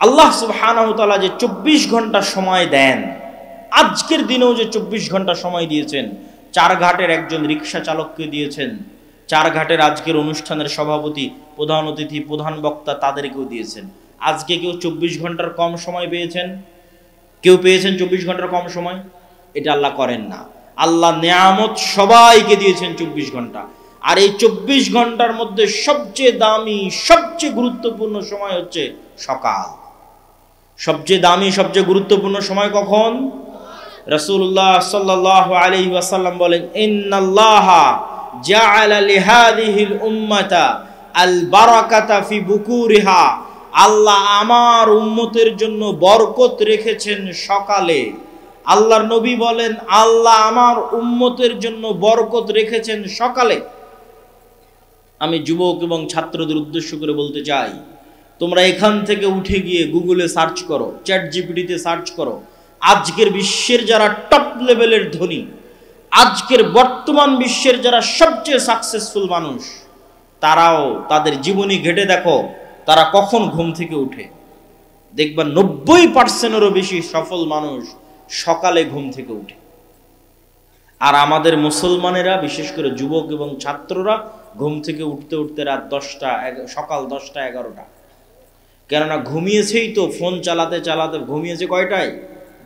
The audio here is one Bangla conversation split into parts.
আল্লাহ সুবহানাহু ওয়া তাআলা যে 24 ঘন্টা সময় দেন, আজকের দিনেও যে 24 ঘন্টা সময় দিয়েছেন, চারঘাটের একজন রিক্সা চালককে দিয়েছেন, চারঘাটের আজকের অনুষ্ঠানের সভাপতি, প্রধান অতিথি, প্রধান বক্তা তাদেরকেও দিয়েছেন। আজকে কেউ 24 ঘন্টার কম সময় পেয়েছেন? কেউ পেয়েছেন 24 ঘন্টার কম সময়? এটা আল্লাহ করেন না। আল্লাহ নেয়ামত সবাইকে দিয়েছেন 24 ঘন্টা। আর এই 24 ঘন্টার মধ্যে সবচেয়ে দামি, সবচেয়ে গুরুত্বপূর্ণ সময় হচ্ছে সকাল। সবচেয়ে দামি, সবচেয়ে গুরুত্বপূর্ণ সময় কখন? রাসূলুল্লাহ সাল্লাল্লাহু আলাইহি ওয়াসাল্লাম বলেন, ইন্নাল্লাহা জাআলা লিহাদিহিল উম্মাতা আল বারাকাতা ফি বুকুরিহা। আল্লাহ আমার উম্মতের জন্য বরকত রেখেছেন সকালে। আল্লাহর নবী বলেন, আল্লাহ আমার উম্মতের জন্য বরকত রেখেছেন সকালে। আমি যুবক এবং ছাত্রদের উদ্দেশ্য করে বলতে চাই, তোমরা এখান থেকে উঠে গিয়ে গুগলে সার্চ করো, চ্যাট জিপিটিতে সার্চ করো, আজকের বিশ্বের যারা টপ লেভেলের ধনী, আজকের বর্তমান বিশ্বের যারা সবচেয়ে সাকসেসফুল মানুষ, তারাও তাদের জীবনী ঘেটে দেখো তারা কখন ঘুম থেকে উঠে। দেখবা 90%-এরও বেশি সফল মানুষ সকালে ঘুম থেকে উঠে। আর আমাদের মুসলমানেরা, বিশেষ করে যুবক এবং ছাত্ররা, ঘুম থেকে উঠতে উঠতে রাত 10টা, সকাল 10টা 11টা। কেননা ঘুমিয়েছেই তো, ফোন চালাতে চালাতে ঘুমিয়েছে কয়টায়?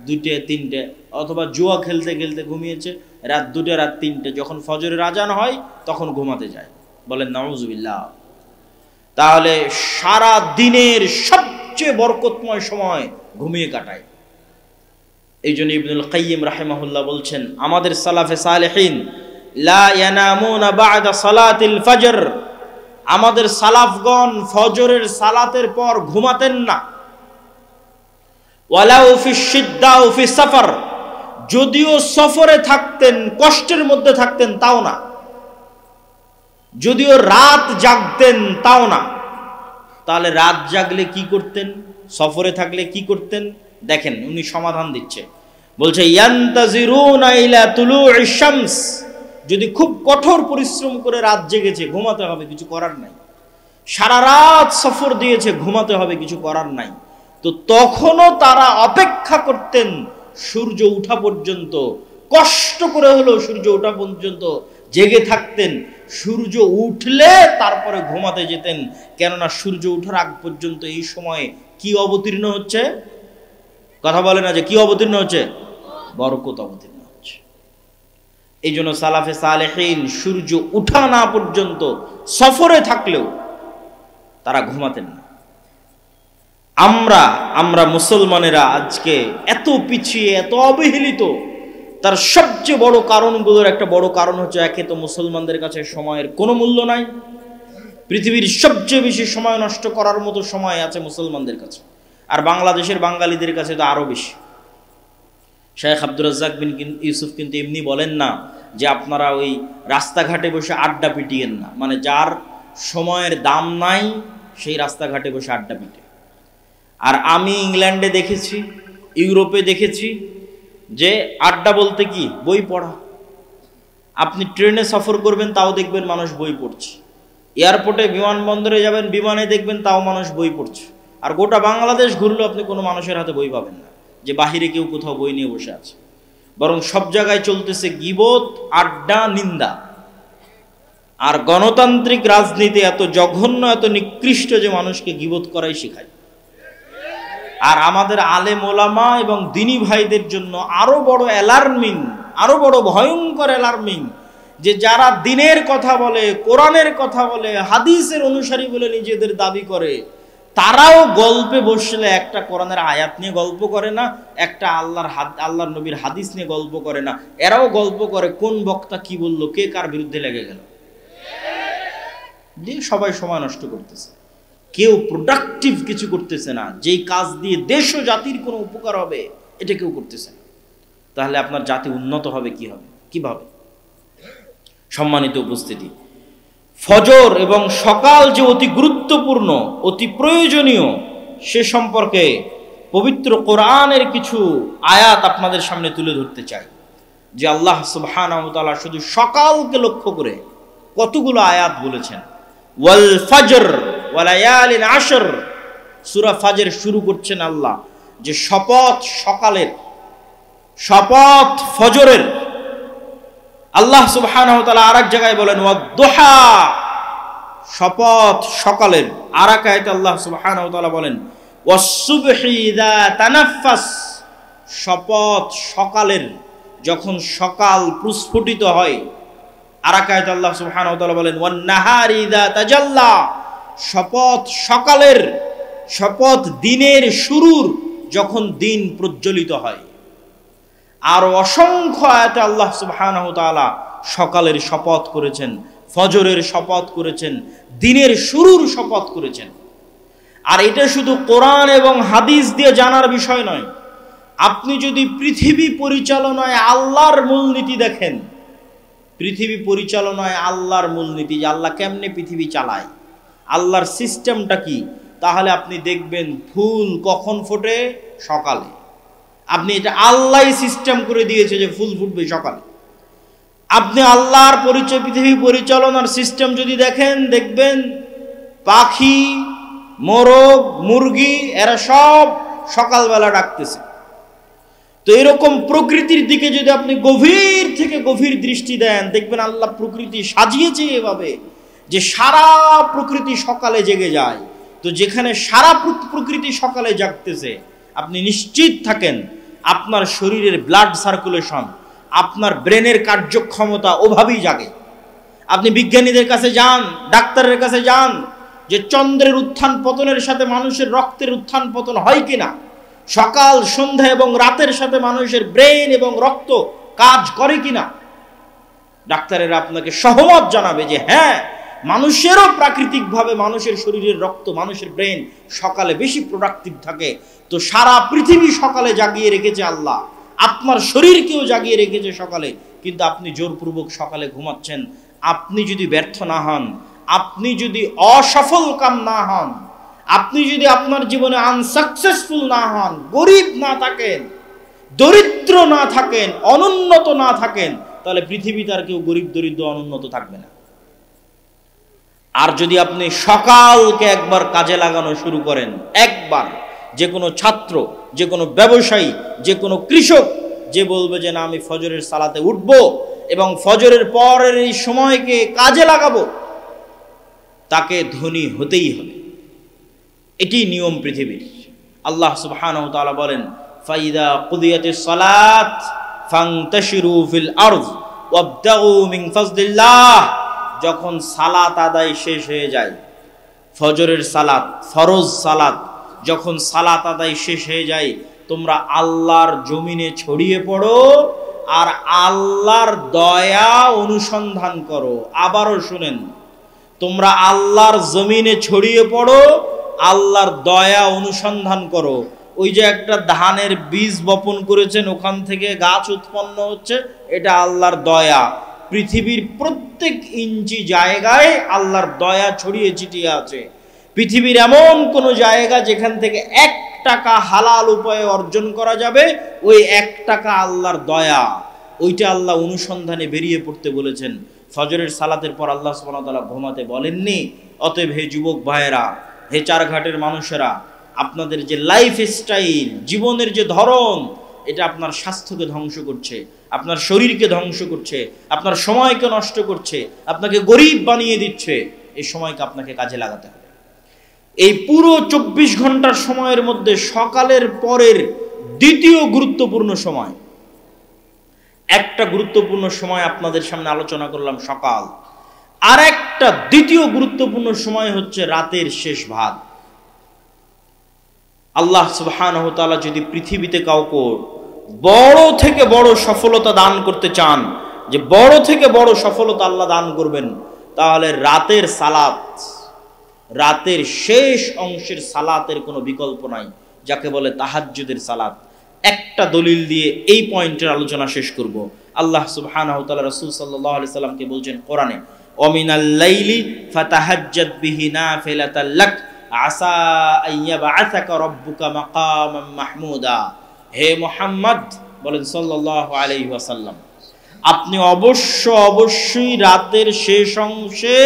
2টে 3টে, অথবা জুয়া খেলতে খেলতে ঘুমিয়েছে রাত 2টে রাত 3টে। যখন ফজরের আজান হয় তখন ঘুমাতে যায়। বলেন নাউজুবিল্লাহ। তাহলে সারা দিনের সবচেয়ে বরকতময় সময় ঘুমিয়ে কাটায়। এই জন্য ইবনুল কাইয়িম রাহিমাহুল্লাহ বলছেন, আমাদের সালাফে সালেহিন লা ইয়ানামুনা বা'দা সালাতিল ফজর, আমাদের সালাফগণ ফজরের সালাতের পর ঘুমাতেন না। ওয়ালাউ ফি শিদ্দা ও ফি সফর, যদিও সফরে থাকতেন, কষ্টের মধ্যে থাকতেন তাও না। যদিও রাত জাগতেন তাও না। তাহলে রাত জাগলে কি করতেন? সফরে থাকলে কি করতেন? দেখেন উনি সমাধান দিচ্ছে, বলছে ইয়ান্তাজিরুনা ইলা তুলুইশ শামস, যদি খুব কঠোর পরিশ্রম করে রাত জেগেছে, ঘুমাতে হবে, কিছু করার নাই। সারা রাত সফর দিয়েছে, ঘুমাতে হবে, কিছু করার নাই। তো তখনও তারা অপেক্ষা করতেন সূর্য উঠা পর্যন্ত, কষ্ট করে হলেও সূর্য ওঠা পর্যন্ত জেগে থাকতেন। সূর্য উঠলে তারপরে ঘুমাতে যেতেন, কেননা সূর্য ওঠার আগ পর্যন্ত এই সময়ে কি অবতীর্ণ হচ্ছে? কথা বলে না যে কি অবতীর্ণ হচ্ছে? বরকত অবতীর্ণ হচ্ছে। এই জন্য সালাফে সালেহিন সূর্য উঠা না পর্যন্ত সফরে থাকলেও তারা ঘুমাতেন না। আমরা মুসলমানেরা আজকে এত পিছিয়ে, এত অবহেলিত, তার সবচেয়ে বড় কারণগুলোর একটা বড় কারণ হচ্ছে, একে তো মুসলমানদের কাছে সময়ের কোনো মূল্য নাই। পৃথিবীর সবচেয়ে বেশি সময় নষ্ট করার মতো সময় আছে মুসলমানদের কাছে, আর বাংলাদেশের বাঙালিদের কাছে তো আরো বেশি। শেখ আব্দুর রাজ্জাক বিন ইউসুফ কিন্তু এমনি বলেন না যে আপনারা ওই রাস্তাঘাটে বসে আড্ডা পিটিয়েন না, মানে যার সময়ের দাম নাই সেই রাস্তাঘাটে বসে আড্ডা পিটে। আর আমি ইংল্যান্ডে দেখেছি, ইউরোপে দেখেছি যে আড্ডা বলতে কি, বই পড়া। আপনি ট্রেনে সফর করবেন তাও দেখবেন মানুষ বই পড়ছে, এয়ারপোর্টে বিমানবন্দরে যাবেন বিমানে দেখবেন তাও মানুষ বই পড়ছে। আর গোটা বাংলাদেশ ঘুরলেও আপনি কোনো মানুষের হাতে বই পাবেন না যে বাহিরে কেউ কোথাও বই নিয়ে বসে আছে। বরং সব জায়গায় চলতেছে গীবত, আড্ডা, নিন্দা। আর গণতান্ত্রিক রাজনীতি এত জঘন্য, এত নিকৃষ্ট যে মানুষকে গীবত করাই শেখায়। আর আমাদের আলেম ওলামা এবং দিনী ভাইদের জন্য আরো বড় অ্যালার্মিং, আরো বড় ভয়ঙ্কর অ্যালার্মিং, যে যারা দিনের কথা বলে, কোরআনের কথা বলে, হাদিসের অনুসারী বলে নিজেদের দাবি করে, তারাও গল্পে বসলে একটা কোরআনের আয়াত নিয়ে গল্প করে না, একটা আল্লাহর নবীর হাদিস নিয়ে গল্প করে না। এরাও গল্প করে কোন বক্তা কি বললো, কে কার বিরুদ্ধে লেগে গেল, দিয়ে সবাই সময় নষ্ট করতেছে। কেউ প্রোডাক্টিভ কিছু করতেছে না, যেই কাজ দিয়ে দেশ ও জাতির কোনো উপকার হবে এটা কেউ করতেছে না। তাহলে আপনার জাতি উন্নত হবে কি হবে, কিভাবে? সম্মানিত উপস্থিতি, ফজর এবং সকাল যে অতি গুরুত্বপূর্ণ, অতি প্রয়োজনীয়, সে সম্পর্কে পবিত্র কোরআনের কিছু আয়াত আপনাদের সামনে তুলে ধরতে চাই। যে আল্লাহ সুবহানাহু ওয়া তাআলা শুধু সকালকে লক্ষ্য করে কতগুলো আয়াত বলেছেন। ওয়াল ফজর ওয়া লায়ালিন আশর, সূরা ফাজর শুরু করছেন আল্লাহ যে শপথ সকালের, শপথ ফজরের। আল্লাহ সুবহানাহু ওয়া তাআলা আরেক জায়গায় বলেন ওয়াদ-দুহা, শপথ সকালের। আর এক আয়াতে আল্লাহ সুবহানাহু ওয়া তাআলা বলেন ওয়াস-সুবহি ইযা তানাফফাস, শপথ সকালের, যখন সকাল প্রস্ফুটিত হয়। আর এক আয়াতে আল্লাহ সুবহানাহু ওয়া তাআলা বলেন ওয়ান-নাহারি ইযা তাজাল্লা, শপথ সকালের, শপথ দিনের শুরুর, যখন দিন প্রজ্বলিত হয়। আর অসংখ্য আয়াতে আল্লাহ সুবহানাহু ওয়া তাআলা সকালের শপথ করেছেন, ফজরের শপথ করেছেন, দিনের শুরুর শপথ করেছেন। আর এটা শুধু কোরআন এবং হাদিস দিয়ে জানার বিষয় নয়। আপনি যদি পৃথিবী পরিচালনায় আল্লাহর মূলনীতি দেখেন, পৃথিবী পরিচালনায় আল্লাহর মূলনীতি, যে আল্লাহ কেমনে পৃথিবী চালায়, আল্লাহর সিস্টেমটা কি, তাহলে আপনি দেখবেন ফুল কখন ফোটে? সকালে। আপনি এটা আল্লাহই সিস্টেম করে দিয়েছে যে ফুল ফুটবে সকালে। আপনি আল্লাহর পরিচয়, পৃথিবী পরিচালনার সিস্টেম যদি দেখেন, দেখবেন পাখি, মোরগ, মুরগি এরা সব সকালবেলা ডাকতেছে। তো এরকম প্রকৃতির দিকে যদি আপনি গভীর থেকে গভীর দৃষ্টি দেন, দেখবেন আল্লাহ প্রকৃতি সাজিয়েছে এভাবে যে সারা প্রকৃতি সকালে জেগে যায়। তো যেখানে সারা প্রকৃতি সকালে জাগতেছে, আপনি নিশ্চিত থাকেন আপনার শরীরের ব্লাড সার্কুলেশন, আপনার ব্রেনের কার্যক্ষমতা ওভাবেই জাগে। আপনি বিজ্ঞানীদের কাছে যান, ডাক্তারের কাছে যান, যে চন্দ্রের উত্থান পতনের সাথে মানুষের রক্তের উত্থান পতন হয় কিনা, সকাল সন্ধ্যা এবং রাতের সাথে মানুষের ব্রেন এবং রক্ত কাজ করে কিনা, ডাক্তারেরা আপনাকে সহমত জানাবে যে হ্যাঁ, মানুষেরও প্রাকৃতিকভাবে মানুষের শরীরের রক্ত, মানুষের ব্রেন সকালে বেশি প্রোডাক্টিভ থাকে। তো সারা পৃথিবী সকালে জাগিয়ে রেখেছে আল্লাহ, আপনার শরীরকেও জাগিয়ে রেখেছে সকালে। কিন্তু আপনি জোরপূর্বক সকালে ঘুমাচ্ছেন। আপনি যদি ব্যর্থ না হন, আপনি যদি অসফল কাম না হন, আপনি যদি আপনার জীবনে আনসাকসেসফুল না হন, গরিব না থাকেন, দরিদ্র না থাকেন, অনুন্নত না থাকেন, তাহলে পৃথিবীতে আর কেউ গরিব, দরিদ্র, অনুন্নত থাকবে না। আর যদি আপনি সকালকে একবার কাজে লাগানো শুরু করেন, একবার, যে কোনো ছাত্র, যে কোনো ব্যবসায়ী, যে কোনো কৃষক, যে বলবে যে না আমি ফজরের সালাতে উঠব এবং ফজরের পরের এই সময়কে কাজে লাগাবো, তাকে ধনী হতেই হবে। এটি নিয়ম পৃথিবীর। আল্লাহ সুবহানাহু ওয়া তাআলা বলেন ফাইদা কুদিয়াতিস সালাত ফান্তাশিরু ফিল আরদ ওয়াবতাগু মিন ফাজলিল্লাহ, যখন সালাত আদায় শেষ হয়ে যায়, ফজরের সালাত, ফরজ সালাত, যখন সালাত আদায় শেষ হয়ে যায়, তোমরা আল্লাহর জমিনে ছড়িয়ে পড়ো আর আল্লাহর দয়া অনুসন্ধান করো। আবারও শুনেন, তোমরা আল্লাহর জমিনে ছড়িয়ে পড়ো, আল্লাহর দয়া অনুসন্ধান করো। ওই যে একটা ধানের বীজ বপন করেছেন, ওখান থেকে গাছ উৎপন্ন হচ্ছে, এটা আল্লাহর দয়া। পৃথিবীর প্রত্যেক ইঞ্চি জায়গায় আল্লাহর দয়া ছড়িয়ে ছিটিয়ে আছে। পৃথিবীর এমন কোনো জায়গা যেখান থেকে 1 টাকা হালাল উপায়ে অর্জন করা যাবে, ওই 1 টাকা আল্লাহর দয়া, ওইটা আল্লাহ অনুসন্ধানে বেরিয়ে পড়তে বলেছেন। ফজরের সালাতের পর আল্লাহ সুবহানাহু ওয়া তাআলা ঘুমাতে বলেননি। অতএব হে যুবক ভাইয়েরা, হে চারঘাটের মানুষেরা, আপনাদের যে লাইফ স্টাইল, জীবনের যে ধরন, এটা আপনার স্বাস্থ্যকে ধ্বংস করছে, আপনার শরীরকে ধ্বংস করছে, আপনার সময়কে নষ্ট করছে, আপনাকে গরিব বানিয়ে দিচ্ছে। এই সময়কে আপনাকে কাজে লাগাতে হবে। এই পুরো 24 ঘন্টার সময়ের মধ্যে সকালের পরের দ্বিতীয় গুরুত্বপূর্ণ সময়, একটা গুরুত্বপূর্ণ সময় আপনাদের সামনে আলোচনা করলাম সকাল, আর একটা দ্বিতীয় গুরুত্বপূর্ণ সময় হচ্ছে রাতের শেষ ভাগ। আল্লাহ সুবহানাহু ওয়া তাআলা যদি পৃথিবীতে কাউকে বড় থেকে বড় সফলতা দান করতে চান, যে বড় থেকে বড় সফলতা আল্লাহ দান করবেন, তাহলে রাতের সালাত, রাতের শেষ অংশের সালাতের কোনো বিকল্প নাই, যাকে বলে তাহাজ্জুদের সালাত। একটা দলিল দিয়ে এই পয়েন্টের আলোচনা শেষ করব। আল্লাহ সুবহানাহু ওয়া তাআলা রাসূল সাল্লাল্লাহু আলাইহি সাল্লামকে বলছেন কোরআনে, ওমিনাল লাইলি ফাতাহাজ্জাদ বিহি নাফিলাতাল লাক আসা আইয়াবআসাকা রাব্বুকা মাকামান মাহমুদা। হে মুহাম্মদ বলেন সাল্লাল্লাহু আলাইহি ওয়াসাল্লাম, আপনি অবশ্যই রাতের শেষ অংশে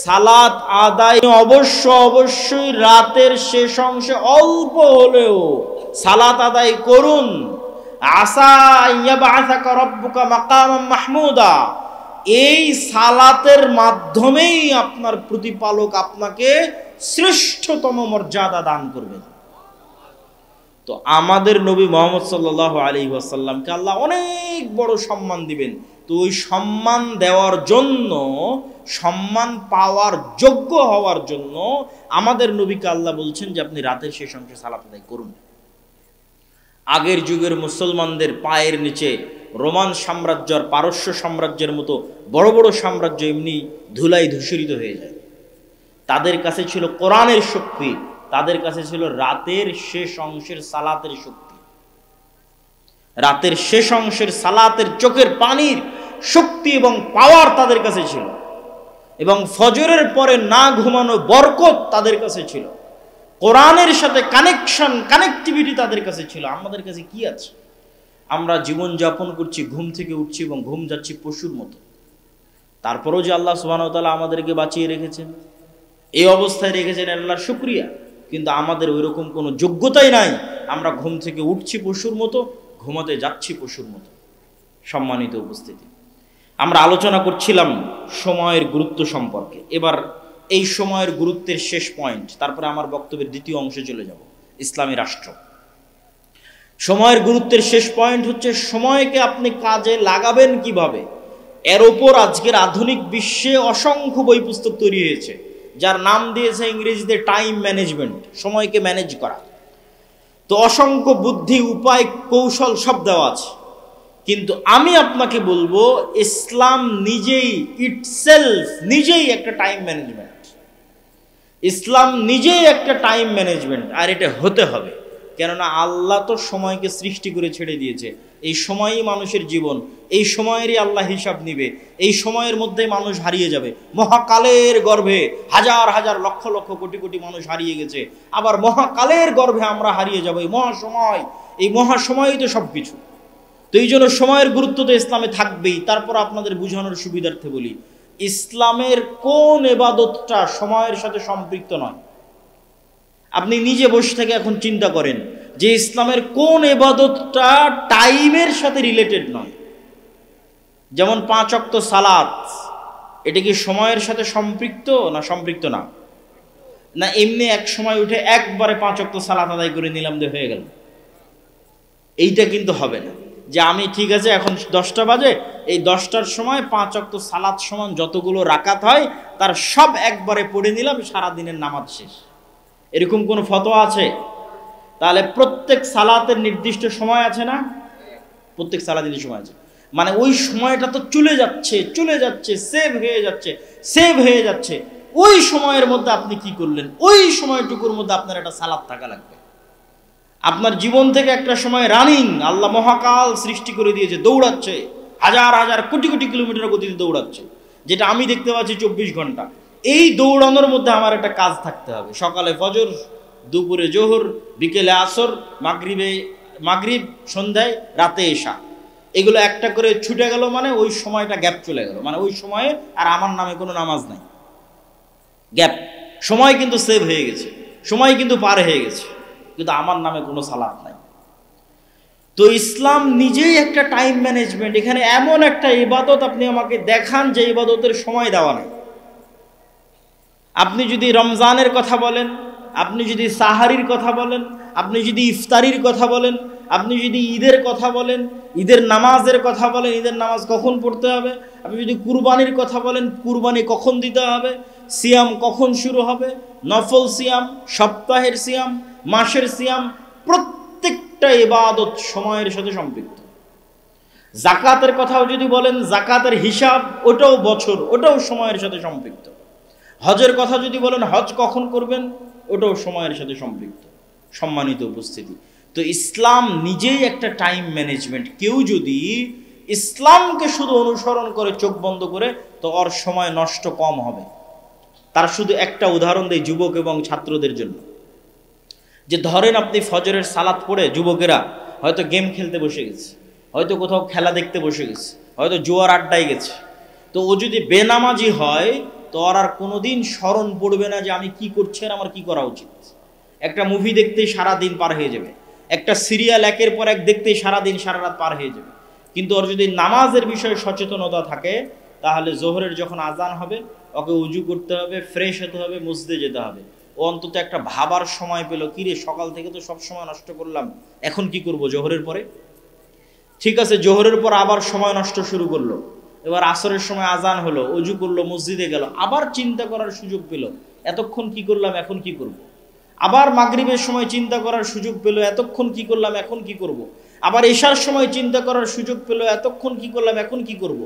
সালাত আদায় অবশ্যই রাতের শেষ অংশে অল্প হলেও সালাত আদায় করুন। আসা ইয়াবআসাকা রাব্বুকা মাকামান মাহমুদা, এই সালাতের মাধ্যমেই আপনার প্রতিপালক আপনাকে শ্রেষ্ঠতম মর্যাদা দান করবেন। তো আমাদের নবী মুহাম্মদ সাল্লাল্লাহু আলাইহি ওয়াসাল্লামকে আল্লাহ অনেক বড় সম্মান দিবেন। তো ওই সম্মান দেওয়ার জন্য, সম্মান পাওয়ার যোগ্য হওয়ার জন্য আমাদের নবীকে আল্লাহ বলছেন যে আপনি রাতের শেষ অংশে সালাত আদায় করুন। আগের যুগের মুসলমানদের পায়ের নিচে রোমান সাম্রাজ্য আর পারস্য সাম্রাজ্যের মতো বড় বড় সাম্রাজ্য এমনি ধুলায় ধূসরিত হয়ে যায়। তাদের কাছে ছিল কোরআনের শক্তি, তাদের কাছে ছিল রাতের শেষ অংশের সালাতের শক্তি, রাতের শেষ অংশের সালাতের চোখের পানির শক্তি এবং পাওয়ার তাদের কাছে ছিল, এবং ফজরের পরে না ঘুমানো বরকত তাদের কাছে ছিল, কোরআনের সাথে কানেক্টিভিটি তাদের কাছে ছিল। আমাদের কাছে কি আছে? আমরা জীবন যাপন করছি, ঘুম থেকে উঠছি এবং ঘুম যাচ্ছি পশুর মতো। তারপরেও যে আল্লাহ সুবহানাহু ওয়া তাআলা আমাদেরকে বাঁচিয়ে রেখেছেন, এই অবস্থায় রেখেছেন, আল্লাহর শুকরিয়া। কিন্তু আমাদের ওইরকম কোনো যোগ্যতাই নাই। আমরা ঘুম থেকে উঠছি পশুর মতো, ঘুমাতে যাচ্ছি পশুর মতো। সম্মানিত উপস্থিতি, আমরা আলোচনা করছিলাম সময়ের গুরুত্ব সম্পর্কে। এবার এই সময়ের গুরুত্বের শেষ পয়েন্ট, তারপরে আমার বক্তব্যের দ্বিতীয় অংশে চলে যাব, ইসলামী রাষ্ট্র। সময়ের গুরুত্বের শেষ পয়েন্ট হচ্ছে সময়কে আপনি কাজে লাগাবেন কিভাবে। এর ওপর আজকের আধুনিক বিশ্বে অসংখ্য বই পুস্তক তৈরি হয়েছে, যার নাম দিয়েছে ইংরেজিতে টাইম ম্যানেজমেন্ট, সময়কে ম্যানেজ করা। তো অসংখ্য বুদ্ধি, উপায়, কৌশল সব দেওয়া আছে। কিন্তু আমি আপনাকে বলবো, ইসলাম নিজেই নিজেই একটা টাইম ম্যানেজমেন্ট। ইসলাম নিজেই একটা টাইম ম্যানেজমেন্ট, আর এটা হতে হবে। কেননা আল্লাহ তো সময়কে সৃষ্টি করে ছেড়ে দিয়েছে। এই সময়ই মানুষের জীবন, এই সময়েরই আল্লাহ হিসাব নিবে। এই সময়ের মধ্যে মানুষ হারিয়ে যাবে। মহাকালের গর্ভে হাজার হাজার লক্ষ লক্ষ কোটি কোটি মানুষ হারিয়ে গেছে, আবার মহাকালের গর্ভে আমরা হারিয়ে যাবো। এই মহাসময়ই তো সব কিছু। তো এই জন্য সময়ের গুরুত্ব তো ইসলামে থাকবেই। তারপর আপনাদের বুঝানোর সুবিধার্থে বলি, ইসলামের কোন ইবাদতটা সময়ের সাথে সম্পৃক্ত নয়? আপনি নিজে বসে থেকে এখন চিন্তা করেন যে ইসলামের কোন ইবাদতটা টাইমের সাথে রিলেটেড নয়। যেমন 5 ওয়াক্ত সালাত, এটা কি সময়ের সাথে সম্পৃক্ত না সম্পৃক্ত না? না এমনি এক সময় উঠে একবারে 5 ওয়াক্ত সালাত আদায় করে নিলাম যে হয়ে গেল, এইটা কিন্তু হবে না। যে আমি ঠিক আছে এখন 10টা বাজে, এই 10টার সময় 5 ওয়াক্ত সালাত সমান যতগুলো রাকাত হয় তার সব একবারে পড়ে নিলাম, সারা দিনের নামাজ শেষ। এরকম কোন ফতোয়া আছে? তাহলে প্রত্যেক সালাতের নির্দিষ্ট সময় আছে না? প্রত্যেক সালাতের সময় আছে, মানে ওই সময়টা তো চলে যাচ্ছে, সেভ হয়ে যাচ্ছে। ওই সময়ের মধ্যে আপনি কি করলেন? ওই সময়টুকুর মধ্যে আপনার একটা সালাত থাকা লাগবে। আপনার জীবন থেকে একটা সময় রানিং, আল্লাহ মহাকাল সৃষ্টি করে দিয়েছে, দৌড়াচ্ছে, হাজার হাজার কোটি কোটি কিলোমিটার গতিতে দৌড়াচ্ছে, যেটা আমি দেখতে পাচ্ছি 24 ঘন্টা। এই দৌড়ানোর মধ্যে আমার একটা কাজ থাকতে হবে। সকালে ফজর, দুপুরে জোহর, বিকেলে আসর, মাগরিব, সন্ধ্যায়, রাতে এশা, এগুলো একটা করে ছুটে গেল, মানে ওই সময়টা গ্যাপ চলে গেল, মানে ওই সময়ে আর আমার নামে কোনো নামাজ নাই, গ্যাপ। সময় কিন্তু সেভ হয়ে গেছে, সময় কিন্তু পার হয়ে গেছে, কিন্তু আমার নামে কোনো সালাত নাই। তো ইসলাম নিজেই একটা টাইম ম্যানেজমেন্ট। এখানে এমন একটা ইবাদত আপনি আমাকে দেখান যে ইবাদতের সময় দেওয়া নাই। আপনি যদি রমজানের কথা বলেন, আপনি যদি সাহারির কথা বলেন, আপনি যদি ইফতারির কথা বলেন, আপনি যদি ঈদের কথা বলেন, ঈদের নামাজের কথা বলেন, ঈদের নামাজ কখন পড়তে হবে, আপনি যদি কুরবানির কথা বলেন, কুরবানি কখন দিতে হবে, সিয়াম কখন শুরু হবে, নফল সিয়াম, সপ্তাহের সিয়াম, মাসের সিয়াম, প্রত্যেকটা ইবাদত সময়ের সাথে সম্পৃক্ত। জাকাতের কথাও যদি বলেন, জাকাতের হিসাব, ওটাও বছর, ওটাও সময়ের সাথে সম্পৃক্ত। হজের কথা যদি বলেন, হজ কখন করবেন, ওটাও সময়ের সাথে সম্পৃক্ত। সম্মানিত উপস্থিতি, তো ইসলাম নিজেই একটা টাইম ম্যানেজমেন্ট। কেউ যদি ইসলামকে শুধু অনুসরণ করে, চোখ বন্ধ করে, তো ওর সময় নষ্ট কম হবে। তার শুধু একটা উদাহরণ দেই যুবক এবং ছাত্রদের জন্য। যে ধরেন আপনি ফজরের সালাত পড়ে যুবকেরা হয়তো গেম খেলতে বসে গেছে, হয়তো কোথাও খেলা দেখতে বসে গেছে, হয়তো জুয়ার আড্ডায় গেছে। তো ও যদি বেনামাজি হয়, তো আর কোনোদিন স্মরণ পড়বে না যে আমি কি করছি আর আমার কি করা উচিত। একটা মুভি দেখতেই সারাদিন পার হয়ে যাবে, একটা সিরিয়াল একের পর এক দেখতেই সারাদিন সারা রাত পার হয়ে যাবে। কিন্তু ওর যদি নামাজের বিষয়ে সচেতনতা থাকে, তাহলে জোহরের যখন আজান হবে ওকে উজু করতে হবে, ফ্রেশ হতে হবে, মসজিদে যেতে হবে। ও অন্তত একটা ভাবার সময় পেল, কিরে সকাল থেকে তো সব সময় নষ্ট করলাম, এখন কি করব জোহরের পরে। ঠিক আছে, জোহরের পর আবার সময় নষ্ট শুরু করলো, এবার আসরের সময় আজান হলো, উজু করলো, মসজিদে গেল, আবার চিন্তা করার সুযোগ পেল, এতক্ষণ কি করলাম এখন কি করব। আবার মাগরিবের সময় চিন্তা করার সুযোগ পেল, এতক্ষণ কি করলাম এখন কি করব। আবার এশার সময় চিন্তা করার সুযোগ পেল, এতক্ষণ কি করলাম এখন কি করব।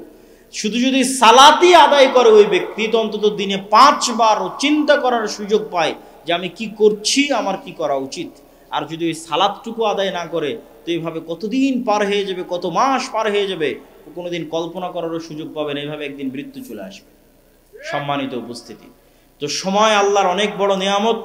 শুধু যদি সালাতই আদায় করে ওই ব্যক্তি, তো অন্তত দিনে 5 বার চিন্তা করার সুযোগ পায় যে আমি কি করছি, আমার কি করা উচিত। আর যদি ওই সালাতটুকু আদায় না করে, তো এইভাবে কতদিন পার হয়ে যাবে, কত মাস পার হয়ে যাবে, কোনোদিন কল্পনা করারও সুযোগ পাবে না। এইভাবে একদিন মৃত্যু চলে আসবে। সম্মানিত উপস্থিতি, তো সময় আল্লাহর অনেক বড় নিয়ামত,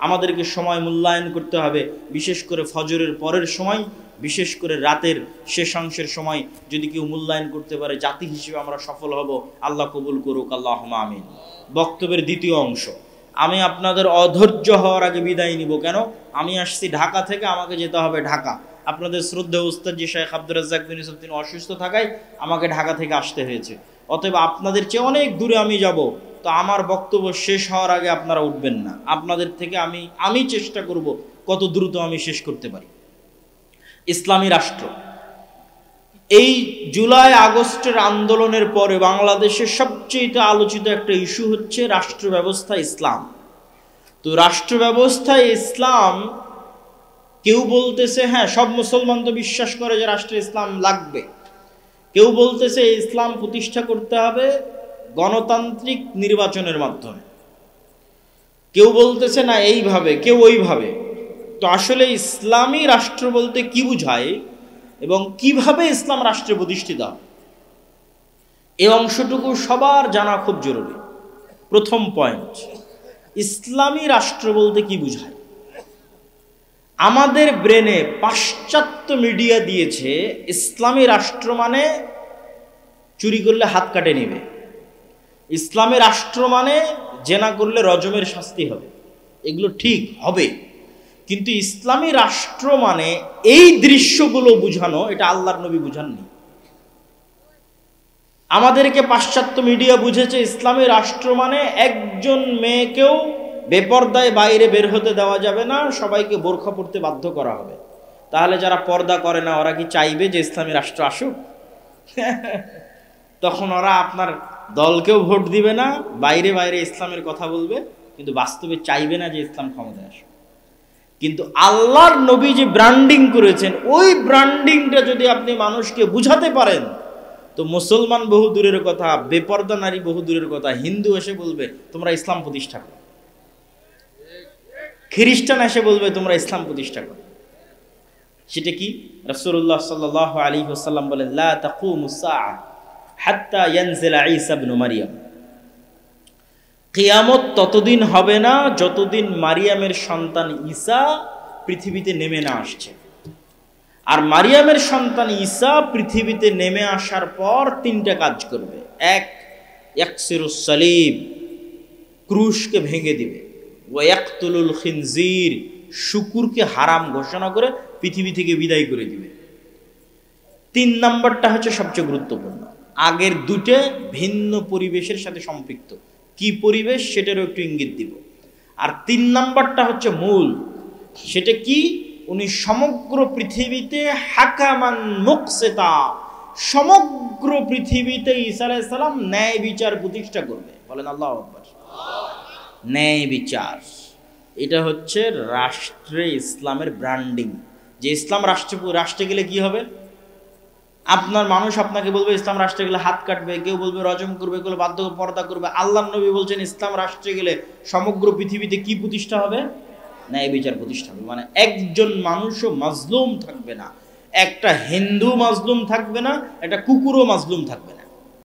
আমাদেরকে সময় মূল্যায়ন করতে হবে। বিশেষ করে ফজরের পরের সময়, বিশেষ করে রাতের শেষাংশের সময় যদি কেউ মূল্যায়ন করতে পারে, জাতি হিসেবে আমরা সফল হব। আল্লাহ কবুল করুক, আল্লাহুম্মা আমিন। বক্তব্যের দ্বিতীয় অংশ। আমি আপনাদের অধৈর্য হওয়ার আগে বিদায় নিব। কেন? আমি আসছি ঢাকা থেকে, আমাকে যেতে হবে ঢাকা। আপনাদের শ্রদ্ধেয় উস্তাদ জি শেখ আব্দুর রাজ্জাক বিন ইউসুফ, তিনি অসুস্থ থাকায় আমাকে ঢাকা থেকে আসতে হয়েছে। অতএব আপনাদের চেয়ে অনেক দূরে আমি যাব, তো আমার বক্তব্য শেষ হওয়ার আগে আপনারা উঠবেন না। আপনাদের থেকে আমি চেষ্টা করব কত দ্রুত আমি শেষ করতে পারি। ইসলামী রাষ্ট্র, এই জুলাই আগস্টের আন্দোলনের পরে বাংলাদেশের সবচেয়ে আলোচিত একটা ইস্যু হচ্ছে রাষ্ট্র ব্যবস্থা ইসলাম। তো রাষ্ট্র ব্যবস্থায় ইসলাম, কেউ বলতেছে হ্যাঁ সব মুসলমান তো বিশ্বাস করে যে রাষ্ট্রে ইসলাম লাগবে, কেউ বলতেছে ইসলাম প্রতিষ্ঠা করতে হবে গণতান্ত্রিক নির্বাচনের মাধ্যমে, কেউ বলতেছে না এইভাবে, কেউ ওইভাবে। তো আসলে ইসলামী রাষ্ট্র বলতে কি বুঝায় এবং কিভাবে ইসলাম রাষ্ট্রে প্রতিষ্ঠিত হয়, এই অংশটুকু সবার জানা খুব জরুরি। প্রথম পয়েন্ট, ইসলামী রাষ্ট্র বলতে কি বুঝায়। আমাদের ব্রেনে পাশ্চাত্য মিডিয়া দিয়েছে ইসলামী রাষ্ট্র মানে চুরি করলে হাত কাটে নেবে, ইসলামী রাষ্ট্র মানে জেনা করলে রজমের শাস্তি হবে। এগুলো ঠিক হবে, কিন্তু ইসলামী রাষ্ট্র মানে এই দৃশ্যগুলো বুঝানো, এটা আল্লাহর নবী বুঝাননি। আমাদেরকে পাশ্চাত্য মিডিয়া বুঝেছে ইসলামী রাষ্ট্র মানে একজন মেয়েকেও বেপর্দায় বাইরে বের হতে দেওয়া যাবে না, সবাইকে বোরখা পরতে বাধ্য করা হবে। তাহলে যারা পর্দা করে না ওরা কি চাইবে যে ইসলামী রাষ্ট্র আসুক? তখন ওরা আপনার দলকেও ভোট দিবে না, বাইরে বাইরে ইসলামের কথা বলবে, কিন্তু বাস্তবে চাইবে না যে ইসলাম ক্ষমতায় আসুক। কিন্তু আল্লাহর নবী যে ব্র্যান্ডিং করেছেন, ওই ব্র্যান্ডিংটা যদি আপনি মানুষকে বুঝাতে পারেন, তো মুসলমান বহু দূরের কথা, বেপর্দা নারী বহু দূরের কথা, হিন্দু এসে বলবে তোমরা ইসলাম প্রতিষ্ঠা করো, খ্রিস্টান এসে বলবে তোমরা ইসলাম প্রতিষ্ঠা করো। সেটা কি? রাসূলুল্লাহ সাল্লাল্লাহু আলাইহি ওয়াসাল্লাম বলেন, লা তাকুমুস সাআ হাত্তা ইয়ানজিলা ঈসা ইবনে মারইয়াম। কিয়ামত ততদিন হবে না যতদিন মারিয়ামের সন্তান ঈসা পৃথিবীতে নেমে না আসছে। আর মারিয়ামের সন্তান ঈসা পৃথিবীতে নেমে আসার পর 3টা কাজ করবে। এক, ইয়াকসিরুস সালিব, ক্রুশকে ভেঙে দিবে। ওয়া ইয়াকতুলুল খিনজির, শুকুরকে হারাম ঘোষণা করে পৃথিবী থেকে বিদায় করে দিবে। 3 নাম্বারটা হচ্ছে সবচেয়ে গুরুত্বপূর্ণ। আগের দুটো ভিন্ন পরিবেশের সাথে সম্পৃক্ত। কি পরিবেশ সেটারও একটু ইঙ্গিত দিব। আর 3 নাম্বারটা হচ্ছে মূল। সেটা কি? উনি সমগ্র পৃথিবীতে হাকামান মুকসিতা, সমগ্র পৃথিবীতে ঈসা আলাইহিস সালাম ন্যায় বিচার প্রতিষ্ঠা করবে। বলেন আল্লাহু আকবার। ন্যায় বিচার, এটা হচ্ছে রাষ্ট্রে ইসলামের ব্র্যান্ডিং। যে ইসলাম রাষ্ট্রে গেলে কি হবে? আপনার মানুষ আপনাকে বলবে ইসলাম রাষ্ট্রে গেলে হাত কাটবে, কেউ বলবে রজম করবে, কেউ বাধ্য পর্দা করবে। আল্লাহর নবী বলছেন ইসলাম রাষ্ট্রে গেলে সমগ্র পৃথিবীতে কি প্রতিষ্ঠা হবে? ন্যায় বিচার প্রতিষ্ঠা হবে। মানে একজন মানুষও মাজলুম থাকবে না, একটা হিন্দু মাজলুম থাকবে না, একটা কুকুরও মাজলুম থাকবে না।